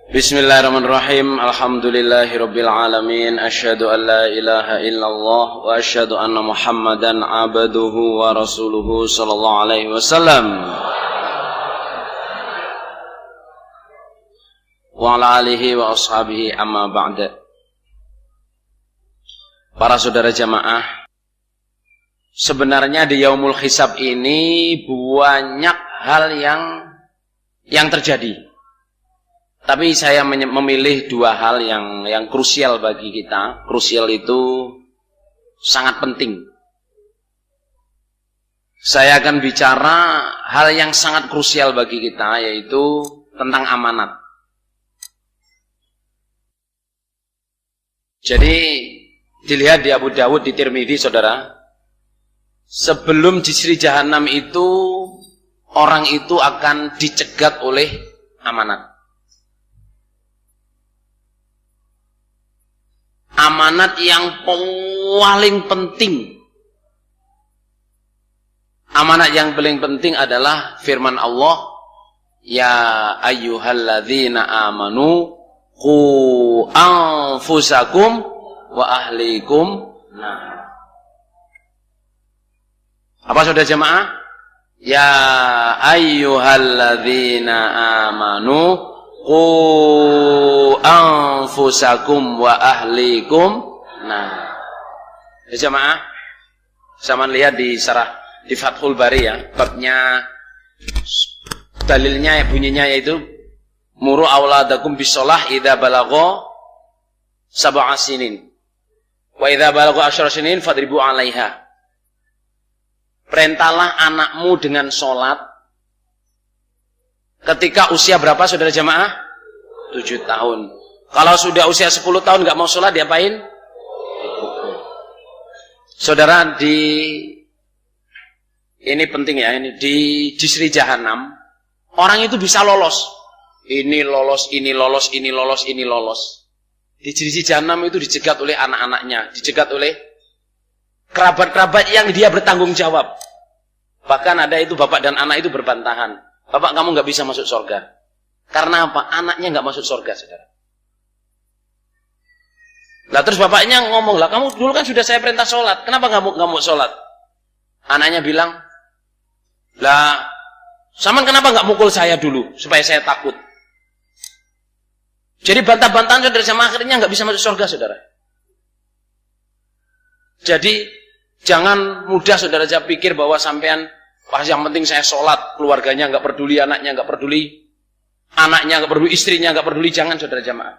Bismillahirrahmanirrahim. Alhamdulillahirabbil alamin. Asyhadu an la ilaha illallah wa asyhadu anna Muhammadan abduhu wa rasuluhu sallallahu alaihi wasallam. Wa ala alihi wa ashabihi amma ba'da. Para saudara jamaah, sebenarnya di Yaumul Hisab ini banyak hal yang terjadi. Tapi saya memilih dua hal yang krusial bagi kita. Krusial itu sangat penting. Saya akan bicara hal yang sangat krusial bagi kita, yaitu tentang amanat. Jadi dilihat di Abu Dawud, di Tirmidzi, saudara, sebelum di Sri Jahanam itu orang itu akan dicegat oleh amanat. Amanat yang paling penting. Amanat yang paling penting adalah firman Allah, ya ayyuhalladzina amanu qu anfusakum wa ahlikum nar. Apa saudara jemaah? Ya ayyuhalladzina amanu qu anfusakum wa ahlikum. Nah, ya jemaah, sama lihat di syarah di Fathul Bari ya, babnya dalilnya bunyinya yaitu muru auladakum bisolah idza balagha sab'a sinin wa idza balagha 10 sinin fadribu 'alaiha. Perintahlah anakmu dengan sholat ketika usia berapa saudara jemaah? 7 tahun. Kalau sudah usia 10 tahun nggak mau sholat, diapain? Saudara, ini penting ya, ini di Sri Jahanam orang itu bisa lolos. Ini lolos, ini lolos, ini lolos, ini lolos. Di Sri Jahanam itu dicegat oleh anak-anaknya, dicegat oleh kerabat-kerabat yang dia bertanggung jawab. Bahkan ada itu bapak dan anak itu berbantahan. Bapak, kamu nggak bisa masuk surga. Karena apa? Anaknya nggak masuk surga, saudara. Lah terus bapaknya ngomong, lah kamu dulu kan sudah saya perintah sholat, kenapa nggak mau sholat? Anaknya bilang, lah Saman kenapa nggak mukul saya dulu supaya saya takut? Jadi bantah-bantahan saudara jamaah akhirnya nggak bisa masuk surga, saudara. Jadi jangan mudah saudara pikir bahwa sampean pas yang penting saya sholat, keluarganya nggak peduli, anaknya nggak peduli. Anaknya nggak peduli, istrinya nggak peduli, jangan saudara jamaah.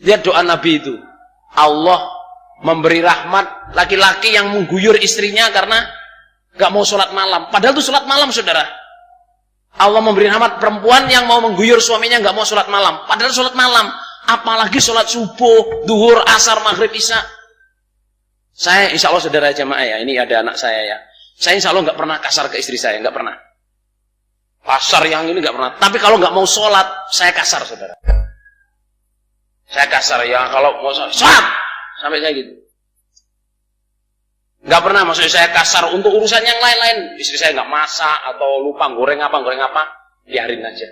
Lihat doa Nabi itu. Allah memberi rahmat laki-laki yang mengguyur istrinya karena nggak mau sholat malam. Padahal itu sholat malam, saudara. Allah memberi rahmat perempuan yang mau mengguyur suaminya nggak mau sholat malam. Padahal sholat malam. Apalagi sholat subuh, duhur, asar, maghrib, isya. Saya insya Allah saudara jamaah ya, ini ada anak saya ya. Saya insya Allah nggak pernah kasar ke istri saya, nggak pernah. Kasar yang ini nggak pernah. Tapi kalau nggak mau sholat, saya kasar, saudara. Saya kasar ya kalau mau sholat, sampai kayak gitu. Nggak pernah, maksudnya saya kasar untuk urusan yang lain-lain. Istri saya nggak masak atau lupa goreng apa, biarin aja.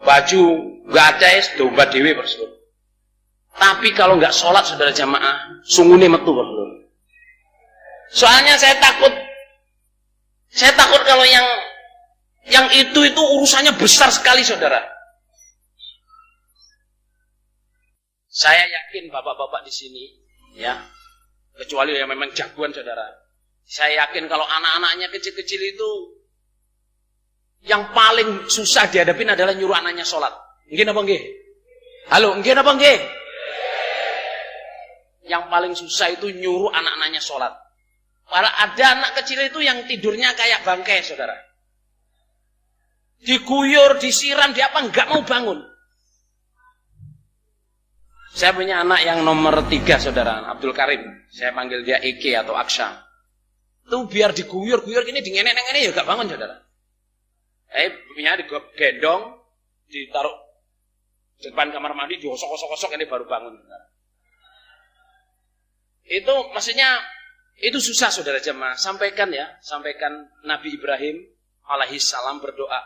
Baju nggak ada es, domba dewi bersyukur. Tapi kalau nggak sholat, saudara jamaah, sungguh nih metu bersyukur. Soalnya saya takut kalau yang itu urusannya besar sekali, saudara. Saya yakin bapak-bapak di sini, ya, kecuali yang memang jagoan, saudara. Saya yakin kalau anak-anaknya kecil-kecil itu, yang paling susah dihadapin adalah nyuruh anaknya sholat. Nggih apa nggih? Halo, nggih apa nggih? Yang paling susah itu nyuruh anak-anaknya sholat. Padahal ada anak kecil itu yang tidurnya kayak bangkai, saudara. Diguyur, disiram, dia apa nggak mau bangun. Saya punya anak yang nomor 3, saudara, Abdul Karim. Saya panggil dia Eke atau Aksha. Itu biar diguyur gini, dingenek-nenek ya nggak bangun, saudara. Punya digendong, ditaruh di depan kamar mandi, digosok-gosok ini baru bangun, saudara. Itu maksudnya itu susah, saudara jemaah. Sampaikan Nabi Ibrahim alaihi salam berdoa,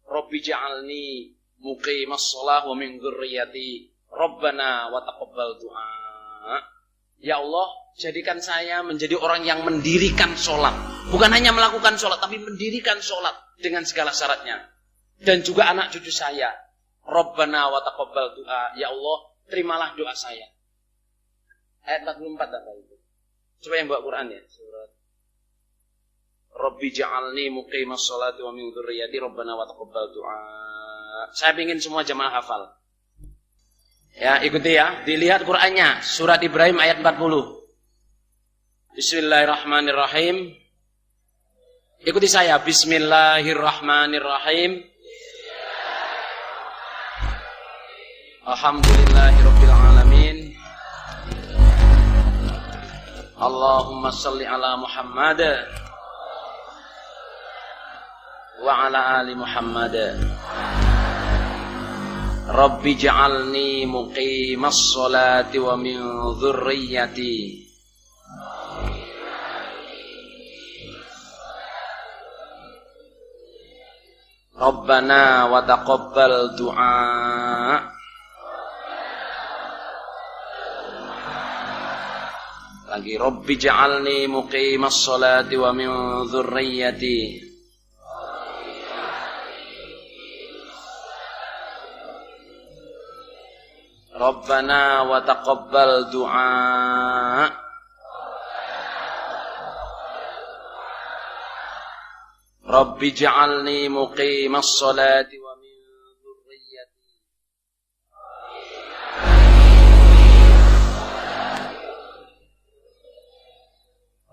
Robbi ja'alni muqimas shalah wa min dzurriyyati Rabbana wa taqabbal du'a. Ya Allah, jadikan saya menjadi orang yang mendirikan sholat. Bukan hanya melakukan sholat, tapi mendirikan sholat dengan segala syaratnya. Dan juga anak cucu saya. Rabbana wa taqabbal du'a. Ya Allah, terimalah doa saya. Ayat 44 apa itu? Coba yang bawa Quran ya. Surat Rabbi ja'alni muqimas sholati wa min dzurriyyati Rabbana wa taqabbal du'a. Saya ingin semua jemaah hafal. Ya, ikuti ya. Dilihat Qur'annya. Surat Ibrahim ayat 40. Bismillahirrahmanirrahim. Ikuti saya. Bismillahirrahmanirrahim. Alhamdulillahirabbil alamin. Allahumma shalli ala Muhammad wa ala ali Muhammad. Rabbi ja'alni muqimas sholati wa min dzurriyyati. Rabbana wa taqabbal du'a. Lagi Rabbi ja'alni muqimas sholati wa min dzurriyyati. Rabbana wa taqabbal du'a. Rabbi ja'alni muqimas sholati wa min dzurriyyati.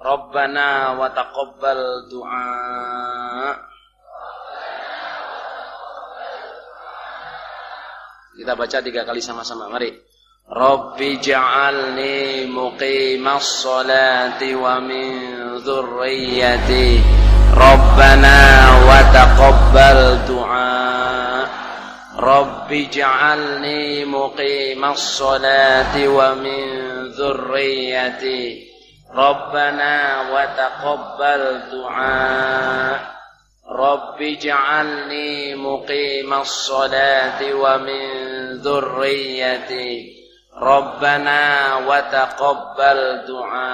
Rabbana wa taqabbal du'a. Kita baca 3 kali sama-sama. Mari. Rabbi ja'alni muqimas sholati wa min dzurriyyati. Rabbana wa taqabbal du'a. Rabbi ja'alni muqimas sholati wa min dzurriyyati. Rabbana wa taqabbal du'a. Rabbi ja'alni muqimas sholati wa min dzurriyyati. Rabbana wa taqabbal du'a.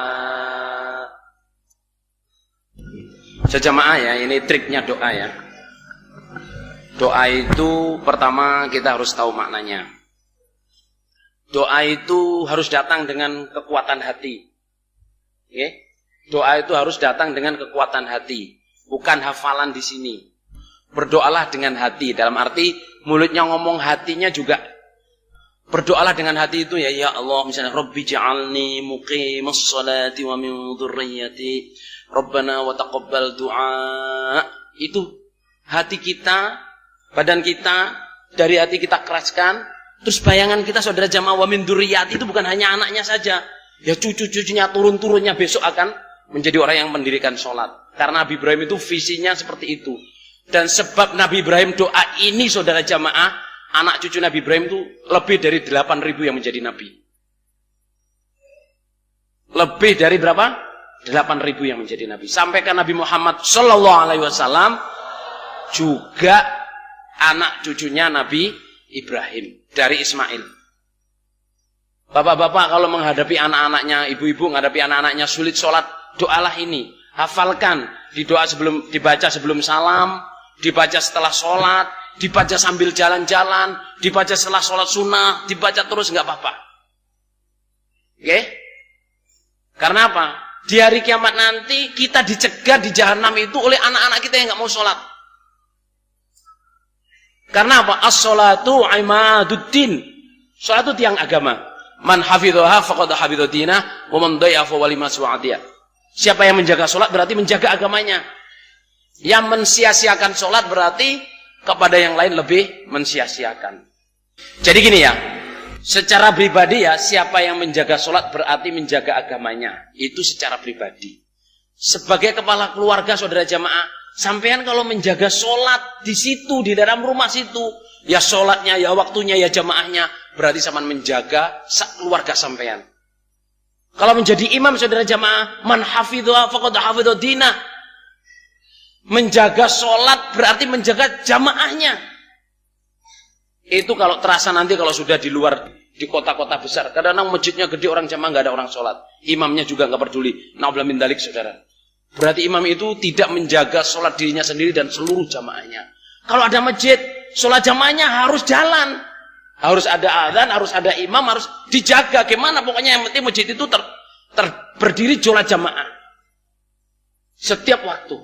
Sejamaah ya, ini triknya doa ya. Doa itu pertama kita harus tahu maknanya. Doa itu harus datang dengan kekuatan hati. Okay? Doa itu harus datang dengan kekuatan hati. Bukan hafalan di sini. Berdoalah dengan hati. Dalam arti mulutnya ngomong, hatinya juga. Berdoalah dengan hati itu ya. Ya Allah, misalnya Rabbi ja'alni muqimas sholati wa min dzurriyyati. Rabbana wa taqabbal du'a. Itu hati kita, badan kita, dari hati kita keraskan. Terus bayangan kita saudara jamaah wa min dzurriyyati itu bukan hanya anaknya saja. Ya cucu-cucunya, turun-turunnya besok akan menjadi orang yang mendirikan sholat. Karena Nabi Ibrahim itu visinya seperti itu. Dan sebab Nabi Ibrahim doa ini saudara jamaah, anak cucu Nabi Ibrahim itu lebih dari 8.000 yang menjadi Nabi. Lebih dari berapa? 8.000 yang menjadi Nabi. Sampai ke Nabi Muhammad Sallallahu Alaihi Wasallam juga anak cucunya Nabi Ibrahim dari Ismail. Bapak-bapak kalau menghadapi anak-anaknya, ibu-ibu menghadapi anak-anaknya sulit sholat, doalah ini. Hafalkan, dibaca sebelum salam, dibaca setelah sholat, dibaca sambil jalan-jalan, dibaca setelah sholat sunnah, dibaca terus nggak apa-apa. Oke? Karena apa? Di hari kiamat nanti kita dicegat di jahanam itu oleh anak-anak kita yang nggak mau sholat. Karena apa? As-sholatu imaduddin. Sholat itu tiang agama. Man hafidhaha faqad hafidha dinah wa man dhayya fa walima su'atiyah. Siapa yang menjaga sholat berarti menjaga agamanya. Yang mensia-siakan sholat berarti kepada yang lain lebih mensia-siakan. Jadi gini ya, secara pribadi ya, siapa yang menjaga sholat berarti menjaga agamanya. Itu secara pribadi. Sebagai kepala keluarga saudara jamaah, sampean kalau menjaga sholat di situ, di dalam rumah situ, ya sholatnya, ya waktunya, ya jamaahnya, berarti sampean menjaga keluarga sampean. Kalau menjadi imam saudara jamaah, man hafidha faqad hafidha dinah. Menjaga sholat berarti menjaga jamaahnya. Itu kalau terasa nanti kalau sudah di luar, di kota-kota besar. Kadang-kadang masjidnya gede, orang jamaah nggak ada orang sholat. Imamnya juga nggak peduli. Na'udzubillah min dzalik, saudara. Berarti imam itu tidak menjaga sholat dirinya sendiri dan seluruh jamaahnya. Kalau ada masjid, sholat jamaahnya harus jalan. Harus ada adzan, harus ada imam, harus dijaga. Gimana pokoknya yang penting masjid itu berdiri sholat jamaah. Setiap waktu.